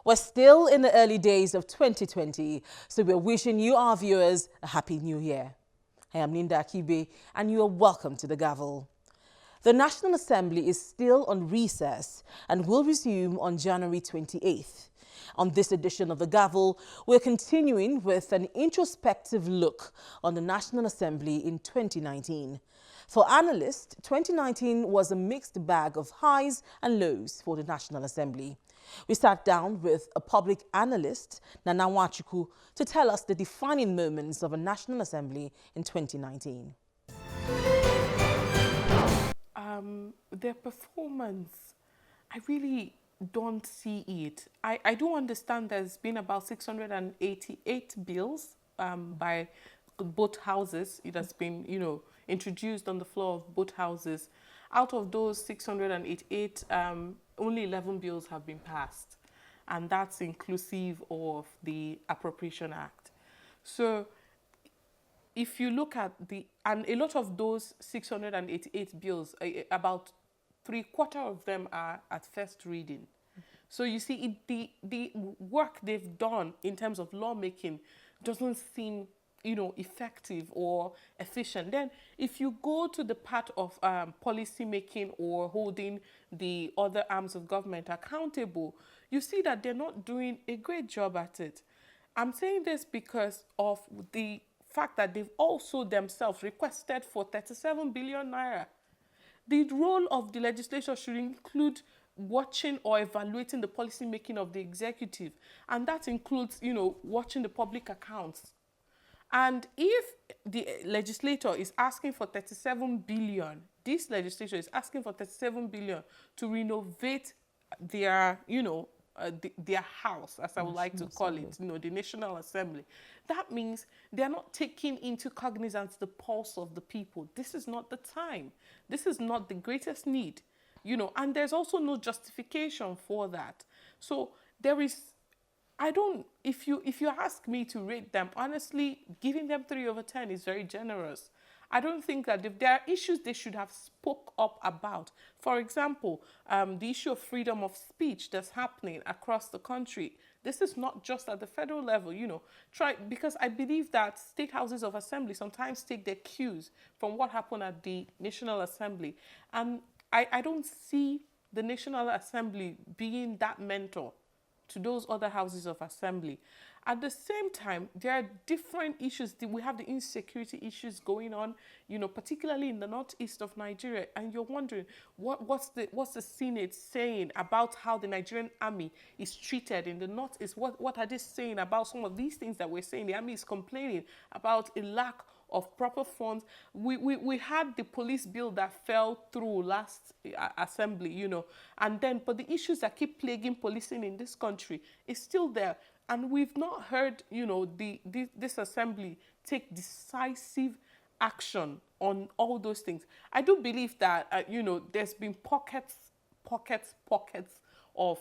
We're still in the early days of 2020, so we're wishing you, our viewers, a happy new year. I am Linda Akibe, and you are welcome to the Gavel. The National Assembly is still on recess and will resume on January 28th. On this edition of the Gavel, we're continuing with an introspective look on the National Assembly in 2019. For analysts, 2019 was a mixed bag of highs and lows for the National Assembly. We sat down with a public analyst, Nana Nwachukwu, to tell us the defining moments of a National Assembly in 2019. Their performance, I really don't see it. I do understand there's been about 688 bills by both houses. It has been, introduced on the floor of both houses. Out of those 688, only 11 bills have been passed, and that's inclusive of the Appropriation Act. So if you look at and a lot of those 688 bills, about 3/4 of them are at first reading. So you see, the work they've done in terms of lawmaking doesn't seem, effective or efficient. Then if you go to the part of policy making or holding the other arms of government accountable, you see that they're not doing a great job at it. I'm saying this because of the fact that they've also themselves requested for 37 billion naira. The role of the legislature should include watching or evaluating the policy making of the executive, and that includes, watching the public accounts. And if the legislator is asking for 37 billion, this legislature is asking for 37 billion to renovate their, their house, as I would like to call it, the National Assembly. That means they're not taking into cognizance the pulse of the people. This is not the time. This is not the greatest need, and there's also no justification for that. So there is, if you ask me to rate them, honestly, giving them 3/10 is very generous. I don't think that if there are issues they should have spoke up about. For example, the issue of freedom of speech that's happening across the country. This is not just at the federal level, because I believe that state houses of assembly sometimes take their cues from what happened at the National Assembly. And I don't see the National Assembly being that mentor to those other houses of assembly. At the same time, there are different issues. We have the insecurity issues going on, particularly in the northeast of Nigeria. And you're wondering, what's the Senate saying about how the Nigerian army is treated in the northeast? What are they saying about some of these things that we're saying? The army is complaining about a lack of proper funds. We had the police bill that fell through last assembly, but the issues that keep plaguing policing in this country is still there. And we've not heard, this assembly take decisive action on all those things. I do believe that, there's been pockets of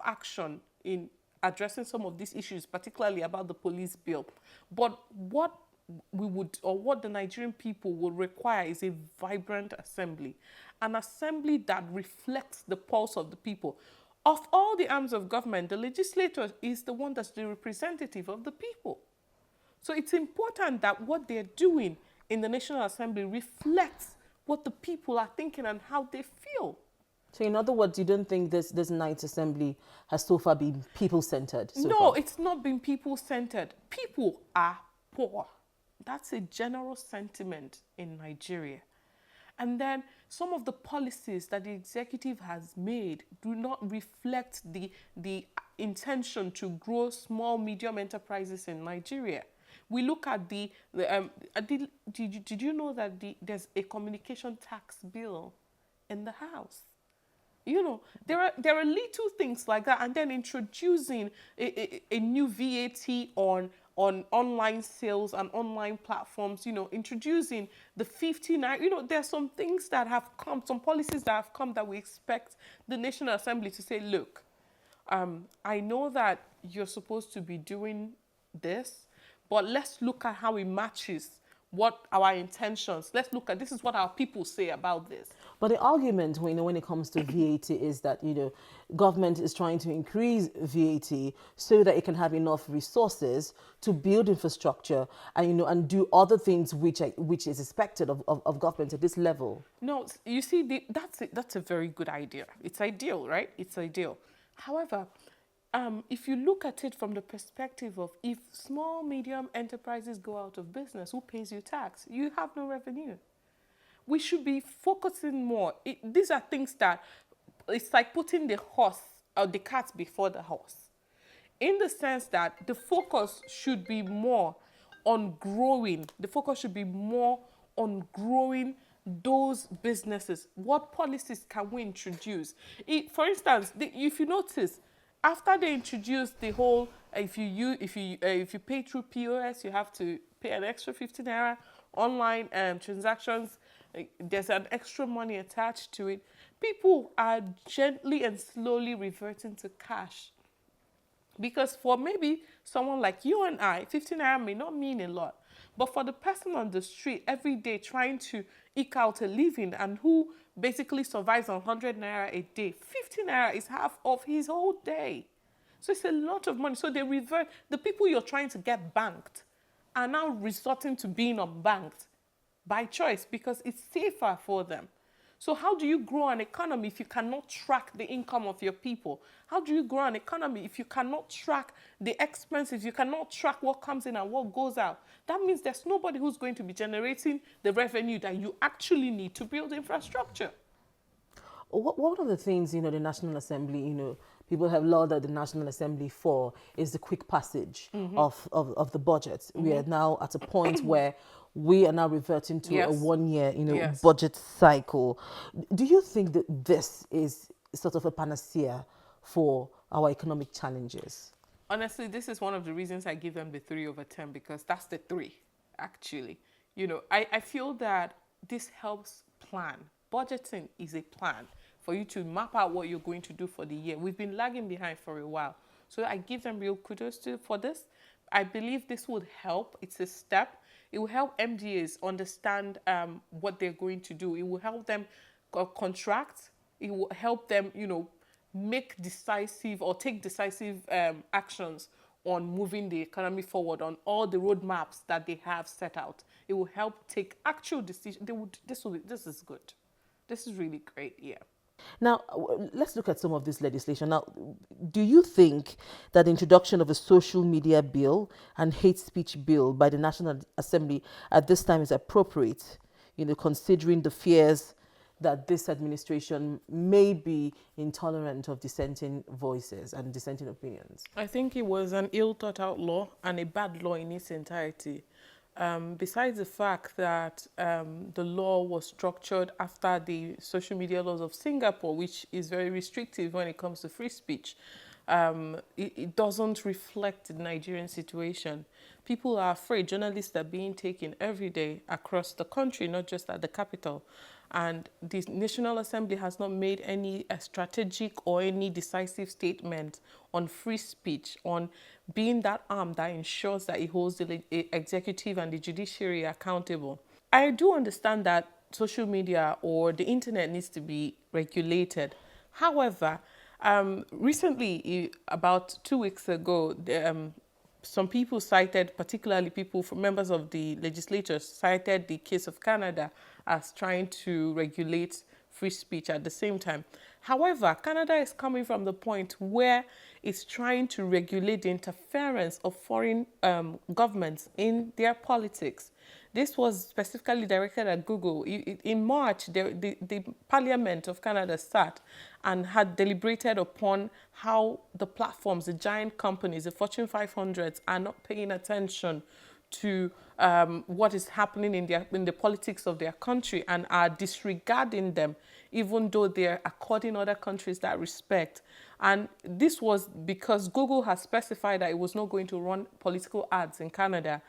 action in addressing some of these issues, particularly about the police bill. But what the Nigerian people will require is a vibrant assembly, an assembly that reflects the pulse of the people. Of all the arms of government, the legislature is the one that's the representative of the people. So it's important that what they're doing in the National Assembly reflects what the people are thinking and how they feel. So in other words, you don't think this ninth assembly has so far been people-centered? No, it's not been people-centered. People are poor. That's a general sentiment in Nigeria. And then some of the policies that the executive has made do not reflect the intention to grow small, medium enterprises in Nigeria. We look at did you know that there's a communication tax bill in the House? There are little things like that, and then introducing a new VAT on online sales and online platforms, introducing the 59, there's some things that have come, some policies that have come that we expect the National Assembly to say, look, I know that you're supposed to be doing this, but let's look at how it matches what our intentions. Let's look at this is what our people say about this. But the argument, when it comes to VAT is that, government is trying to increase VAT so that it can have enough resources to build infrastructure and, and do other things which is expected of government at this level. No, you see, that's a very good idea. It's ideal, right? It's ideal. However, if you look at it from the perspective of if small, medium enterprises go out of business, who pays you tax? You have no revenue. We should be focusing more. These are things that, it's like putting the horse or the cart before the horse. In the sense that the focus should be more on growing. The focus should be more on growing those businesses. What policies can we introduce? For instance, if you notice, after they introduced the whole, if you pay through POS, you have to pay an extra 15 naira online transactions. There's an extra money attached to it. People are gently and slowly reverting to cash. Because for maybe someone like you and I, 15 naira may not mean a lot. But for the person on the street every day trying to eke out a living and who basically survives on 100 naira a day, 15 naira is half of his whole day. So it's a lot of money. So they revert, the people you're trying to get banked are now resorting to being unbanked by choice because it's safer for them. So how do you grow an economy if you cannot track the income of your people? How do you grow an economy if you cannot track the expenses, you cannot track what comes in and what goes out? That means there's nobody who's going to be generating the revenue that you actually need to build infrastructure. One of the things, the National Assembly, people have lauded the National Assembly for is the quick passage of the budget. We are now at a point where we are now reverting to a 1 year, budget cycle. Do you think that this is sort of a panacea for our economic challenges? Honestly, this is one of the reasons I give them the 3/10 because that's the 3, actually. I feel that this helps plan. Budgeting is a plan for you to map out what you're going to do for the year. We've been lagging behind for a while. So I give them real kudos for this. I believe this would help. It's a step. It will help MDAs understand what they're going to do. It will help them contract. It will help them, make decisive or take decisive actions on moving the economy forward on all the roadmaps that they have set out. It will help take actual decisions. This is good. This is really great, yeah. Now, let's look at some of this legislation. Now, do you think that the introduction of a social media bill and hate speech bill by the National Assembly at this time is appropriate, considering the fears that this administration may be intolerant of dissenting voices and dissenting opinions? I think it was an ill thought out law and a bad law in its entirety. Besides the fact that the law was structured after the social media laws of Singapore, which is very restrictive when it comes to free speech, it doesn't reflect the Nigerian situation. People are afraid. Journalists are being taken every day across the country, not just at the capital. And the National Assembly has not made any strategic or any decisive statement on free speech, on being that arm that ensures that it holds the executive and the judiciary accountable. I do understand that social media or the internet needs to be regulated. However, recently, about 2 weeks ago, some people cited, particularly members of the legislature, cited the case of Canada as trying to regulate free speech at the same time. However, Canada is coming from the point where it's trying to regulate the interference of foreign governments in their politics. This was specifically directed at Google. In March, the Parliament of Canada sat and had deliberated upon how the platforms, the giant companies, the Fortune 500s are not paying attention to what is happening in the politics of their country and are disregarding them, even though they're according other countries that respect. And this was because Google has specified that it was not going to run political ads in Canada,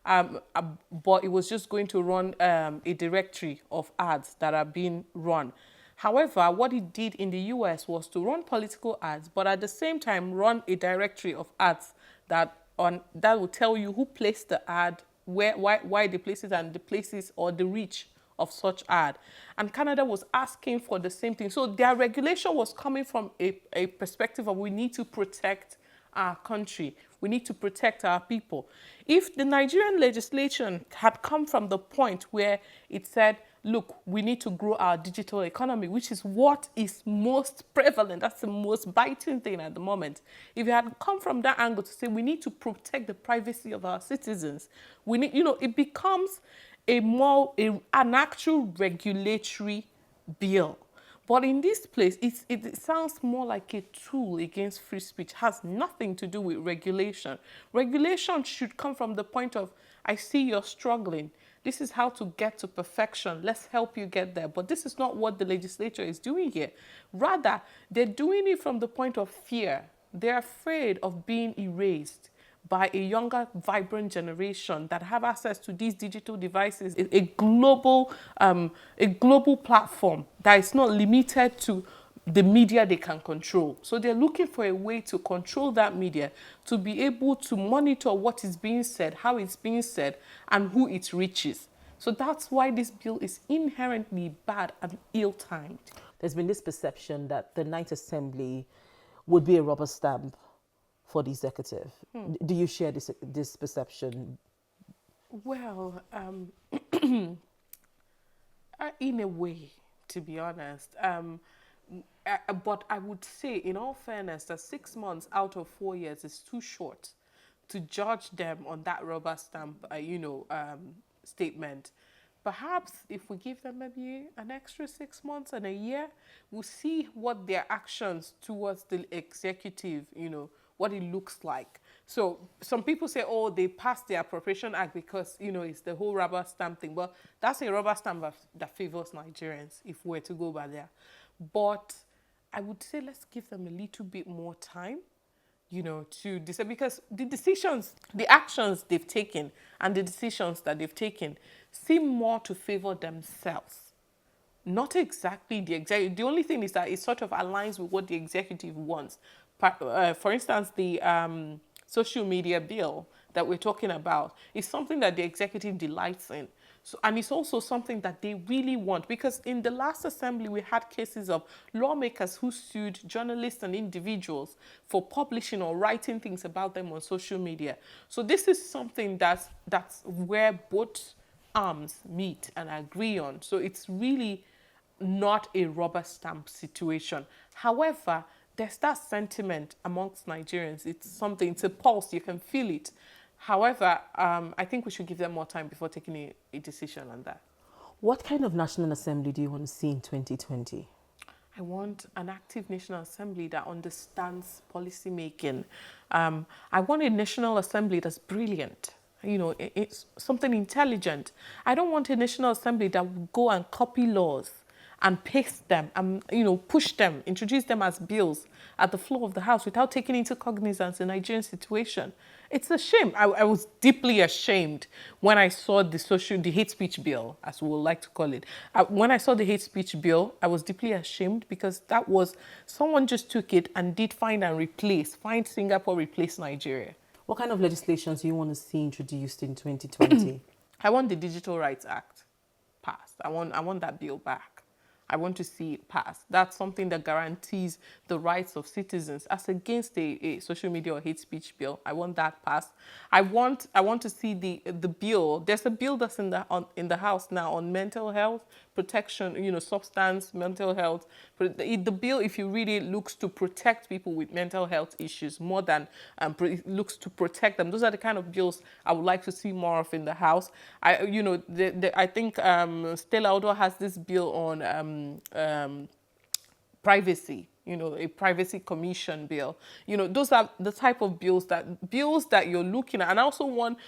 but it was just going to run a directory of ads that are being run. However, what it did in the US was to run political ads, but at the same time run a directory of ads that will tell you who placed the ad, why the places and the places or the reach of such ad. And Canada was asking for the same thing. So their regulation was coming from a perspective of we need to protect our country. We need to protect our people. If the Nigerian legislation had come from the point where it said, look, we need to grow our digital economy, which is what is most prevalent, that's the most biting thing at the moment. If it had come from that angle to say we need to protect the privacy of our citizens, we need, it becomes an actual regulatory bill. But in this place, it sounds more like a tool against free speech. It has nothing to do with regulation. Regulation should come from the point of, I see you're struggling. This is how to get to perfection. Let's help you get there. But this is not what the legislature is doing here. Rather, they're doing it from the point of fear. They're afraid of being erased by a younger, vibrant generation that have access to these digital devices, a global platform that is not limited to the media they can control. So they're looking for a way to control that media, to be able to monitor what is being said, how it's being said, and who it reaches. So that's why this bill is inherently bad and ill-timed. There's been this perception that the Ninth Assembly would be a rubber stamp for the executive. Do you share this perception? Well, in a way, to be honest. But I would say, in all fairness, that 6 months out of 4 years is too short to judge them on that rubber stamp, statement. Perhaps if we give them maybe an extra 6 months and a year, we'll see what their actions towards the executive, what it looks like. So some people say, oh, they passed the Appropriation Act because, it's the whole rubber stamp thing. Well, that's a rubber stamp that favors Nigerians if we're to go by there. But I would say let's give them a little bit more time, to decide, because the actions they've taken and the decisions that they've taken seem more to favor themselves. Not exactly the executive. The only thing is that it sort of aligns with what the executive wants. For instance, the social media bill that we're talking about is something that the executive delights in. So, and it's also something that they really want, because in the last assembly, we had cases of lawmakers who sued journalists and individuals for publishing or writing things about them on social media. So this is something that's where both arms meet and agree on. So it's really not a rubber stamp situation. However, there's that sentiment amongst Nigerians. It's a pulse, you can feel it. However, I think we should give them more time before taking a decision on that. What kind of National Assembly do you want to see in 2020? I want an active National Assembly that understands policy making. I want a National Assembly that's brilliant. It's something intelligent. I don't want a National Assembly that will go and copy laws and paste them and, push them, introduce them as bills at the floor of the House without taking into cognizance the Nigerian situation. It's a shame. I was deeply ashamed when I saw the hate speech bill, as we would like to call it. When I saw the hate speech bill, I was deeply ashamed because that was, someone just took it and did find Singapore replace Nigeria. What kind of legislations do you want to see introduced in 2020? I want the Digital Rights Act passed. I want that bill back. I want to see it passed. That's something that guarantees the rights of citizens as against a social media or hate speech bill. I want that passed. I want to see the bill. There's a bill that's in the House now on mental health protection, substance, mental health. But the bill, if you read it, looks to protect people with mental health issues more than it looks to protect them. Those are the kind of bills I would like to see more of in the House. I think Stella Odo has this bill on privacy, a privacy commission bill. Those are the type of bills that you're looking at. And I also want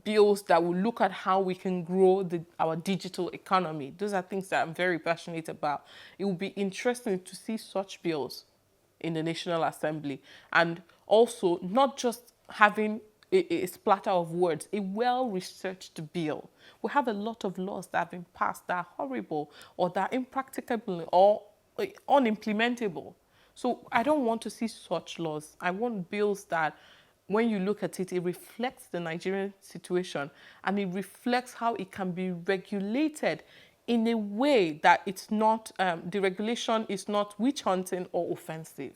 bills that will look at how we can grow our digital economy. Those are things that I'm very passionate about. It will be interesting to see such bills in the National Assembly. And also not just having a splatter of words, a well-researched bill. We have a lot of laws that have been passed that are horrible or that are impracticable or unimplementable. So I don't want to see such laws. I want bills that when you look at it, it reflects the Nigerian situation, and it reflects how it can be regulated in a way that it's not, the regulation is not witch hunting or offensive.